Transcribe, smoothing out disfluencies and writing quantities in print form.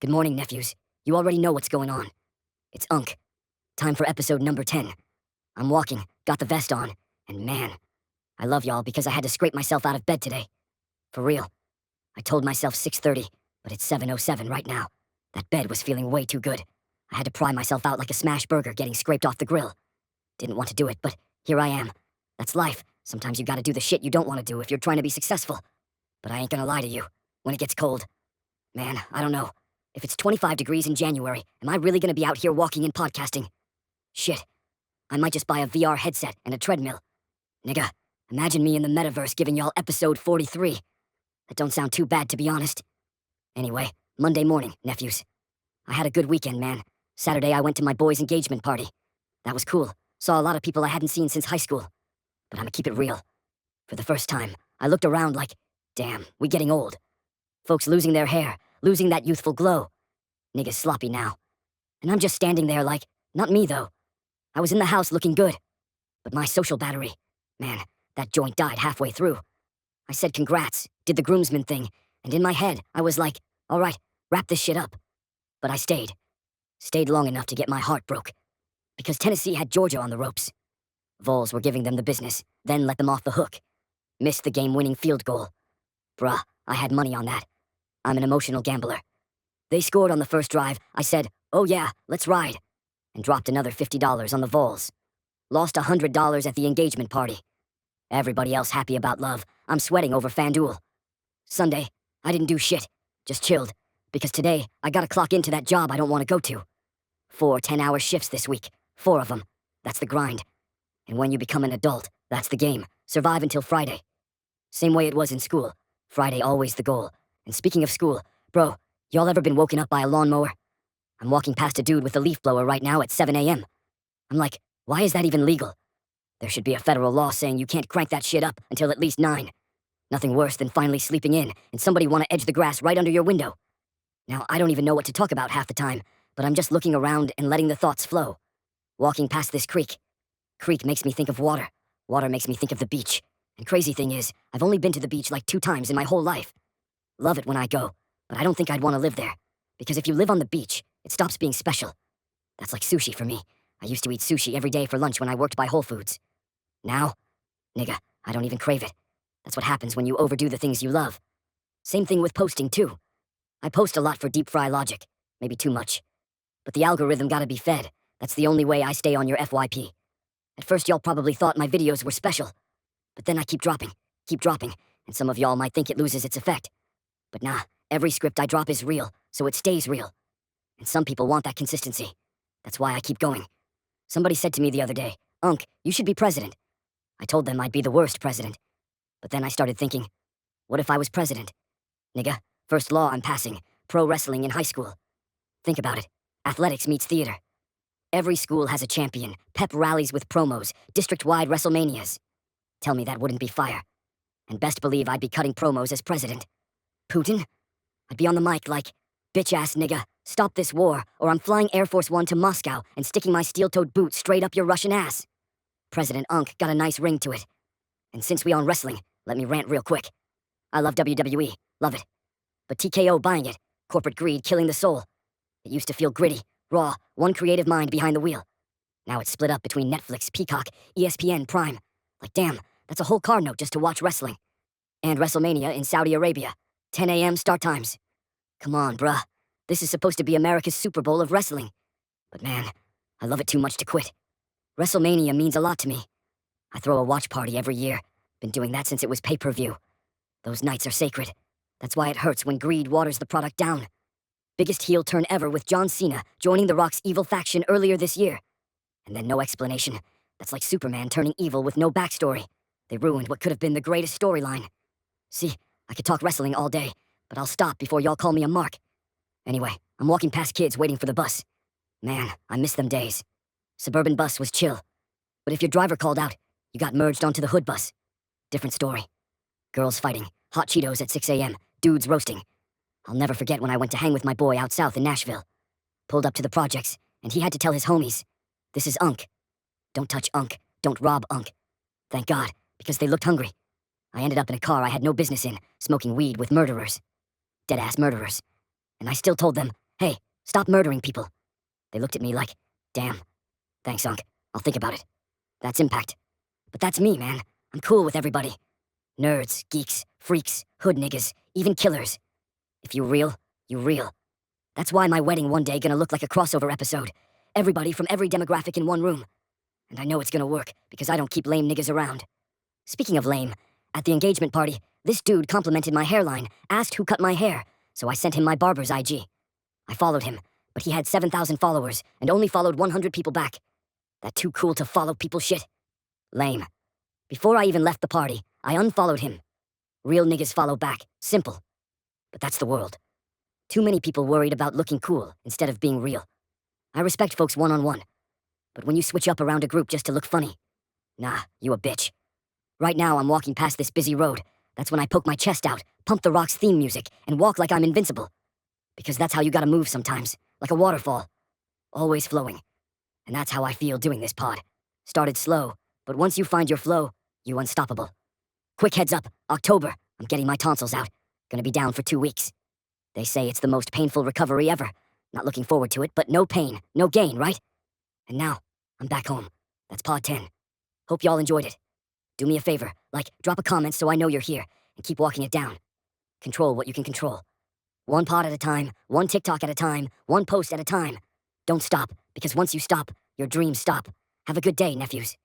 Good morning, nephews. You already know what's going on. It's Unk. Time for episode number 10. I'm walking, got the vest on, and man, I love y'all because I had to scrape myself out of bed today. For real. I told myself 6:30, but it's 7:07 right now. That bed was feeling way too good. I had to pry myself out like a smash burger getting scraped off the grill. Didn't want to do it, but here I am. That's life. Sometimes you gotta do the shit you don't want to do if you're trying to be successful. But I ain't gonna lie to you. When it gets cold, man, I don't know. If it's 25 degrees in January, am I really gonna be out here walking and podcasting? Shit. I might just buy a VR headset and a treadmill. Nigga, imagine me in the metaverse giving y'all episode 43. That don't sound too bad, to be honest. Anyway, Monday morning, nephews. I had a good weekend, man. Saturday I went to my boy's engagement party. That was cool. Saw a lot of people I hadn't seen since high school. But I'ma keep it real. For the first time, I looked around like, damn, we getting old. Folks losing their hair, losing that youthful glow. Niggas sloppy now. And I'm just standing there like, not me though. I was in the house looking good. But my social battery, man, that joint died halfway through. I said congrats, did the groomsman thing, and in my head, I was like, alright, wrap this shit up. But I stayed. Stayed long enough to get my heart broke. Because Tennessee had Georgia on the ropes. Vols were giving them the business, then let them off the hook. Missed the game-winning field goal. Bruh, I had money on that. I'm an emotional gambler. They scored on the first drive. I said, oh yeah, let's ride. And dropped another $50 on the Vols. Lost $100 at the engagement party. Everybody else happy about love. I'm sweating over FanDuel. Sunday, I didn't do shit. Just chilled. Because today, I gotta clock into that job I don't want to go to. 4 10-hour shifts this week. 4 of them. That's the grind. And when you become an adult, that's the game. Survive until Friday. Same way it was in school. Friday always the goal. And speaking of school, bro, y'all ever been woken up by a lawnmower? I'm walking past a dude with a leaf blower right now at 7 a.m. I'm like, why is that even legal? There should be a federal law saying you can't crank that shit up until at least 9. Nothing worse than finally sleeping in and somebody want to edge the grass right under your window. Now, I don't even know what to talk about half the time, but I'm just looking around and letting the thoughts flow. Walking past this creek. Creek makes me think of water. Water makes me think of the beach. And crazy thing is, I've only been to the beach like 2 times in my whole life. Love it when I go, but I don't think I'd want to live there. Because if you live on the beach, it stops being special. That's like sushi for me. I used to eat sushi every day for lunch when I worked by Whole Foods. Now, nigga, I don't even crave it. That's what happens when you overdo the things you love. Same thing with posting, too. I post a lot for deep fry logic. Maybe too much. But the algorithm gotta be fed. That's the only way I stay on your FYP. At first y'all probably thought my videos were special. But then I keep dropping, and some of y'all might think it loses its effect. But nah, every script I drop is real, so it stays real. And some people want that consistency. That's why I keep going. Somebody said to me the other day, Unk, you should be president. I told them I'd be the worst president. But then I started thinking, what if I was president? Nigga, first law I'm passing, pro wrestling in high school. Think about it. Athletics meets theater. Every school has a champion, pep rallies with promos, district-wide WrestleManias. Tell me that wouldn't be fire. And best believe I'd be cutting promos as president. Putin? I'd be on the mic like, bitch-ass nigga, stop this war, or I'm flying Air Force One to Moscow and sticking my steel-toed boot straight up your Russian ass. President Unk got a nice ring to it. And since we on wrestling, let me rant real quick. I love WWE, love it. But TKO buying it, corporate greed killing the soul. It used to feel gritty, raw, one creative mind behind the wheel. Now it's split up between Netflix, Peacock, ESPN, Prime. Like damn, that's a whole car note just to watch wrestling. And WrestleMania in Saudi Arabia, 10 a.m. start times. Come on, bruh. This is supposed to be America's Super Bowl of wrestling. But man, I love it too much to quit. WrestleMania means a lot to me. I throw a watch party every year. Been doing that since it was pay-per-view. Those nights are sacred. That's why it hurts when greed waters the product down. Biggest heel turn ever with John Cena joining The Rock's evil faction earlier this year. And then no explanation. That's like Superman turning evil with no backstory. They ruined what could have been the greatest storyline. See, I could talk wrestling all day, but I'll stop before y'all call me a mark. Anyway, I'm walking past kids waiting for the bus. Man, I miss them days. Suburban bus was chill. But if your driver called out, you got merged onto the hood bus. Different story. Girls fighting, hot Cheetos at 6 a.m., dudes roasting. I'll never forget when I went to hang with my boy out south in Nashville. Pulled up to the projects, and he had to tell his homies, this is Unk. Don't touch Unk, don't rob Unk. Thank God, because they looked hungry. I ended up in a car I had no business in, smoking weed with murderers. Dead-ass murderers. And I still told them, Stop murdering people. They looked at me like, damn. Thanks, Unc. I'll think about it. That's impact. But that's me, man. I'm cool with everybody. Nerds, geeks, freaks, hood niggas, even killers. If you real, you real. That's why my wedding one day gonna look like a crossover episode. Everybody from every demographic in one room. And I know it's gonna work, because I don't keep lame niggas around. Speaking of lame, at the engagement party, this dude complimented my hairline, asked who cut my hair, so I sent him my barber's IG. I followed him, but he had 7,000 followers, and only followed 100 people back. That too cool to follow people shit? Lame. Before I even left the party, I unfollowed him. Real niggas follow back. Simple. But that's the world. Too many people worried about looking cool instead of being real. I respect folks one-on-one. But when you switch up around a group just to look funny, nah, you a bitch. Right now I'm walking past this busy road. That's when I poke my chest out, pump the Rock's theme music, and walk like I'm invincible. Because that's how you gotta move sometimes, like a waterfall. Always flowing. And that's how I feel doing this pod. Started slow, but once you find your flow, you unstoppable. Quick heads up, October, I'm getting my tonsils out. Gonna be down for 2 weeks. They say it's the most painful recovery ever. Not looking forward to it, but no pain, no gain, right? And now, I'm back home. That's Pod 10. Hope y'all enjoyed it. Do me a favor, drop a comment so I know you're here, and keep walking it down. Control what you can control. One pod at a time, one TikTok at a time, one post at a time. Don't stop, because once you stop, your dreams stop. Have a good day, nephews.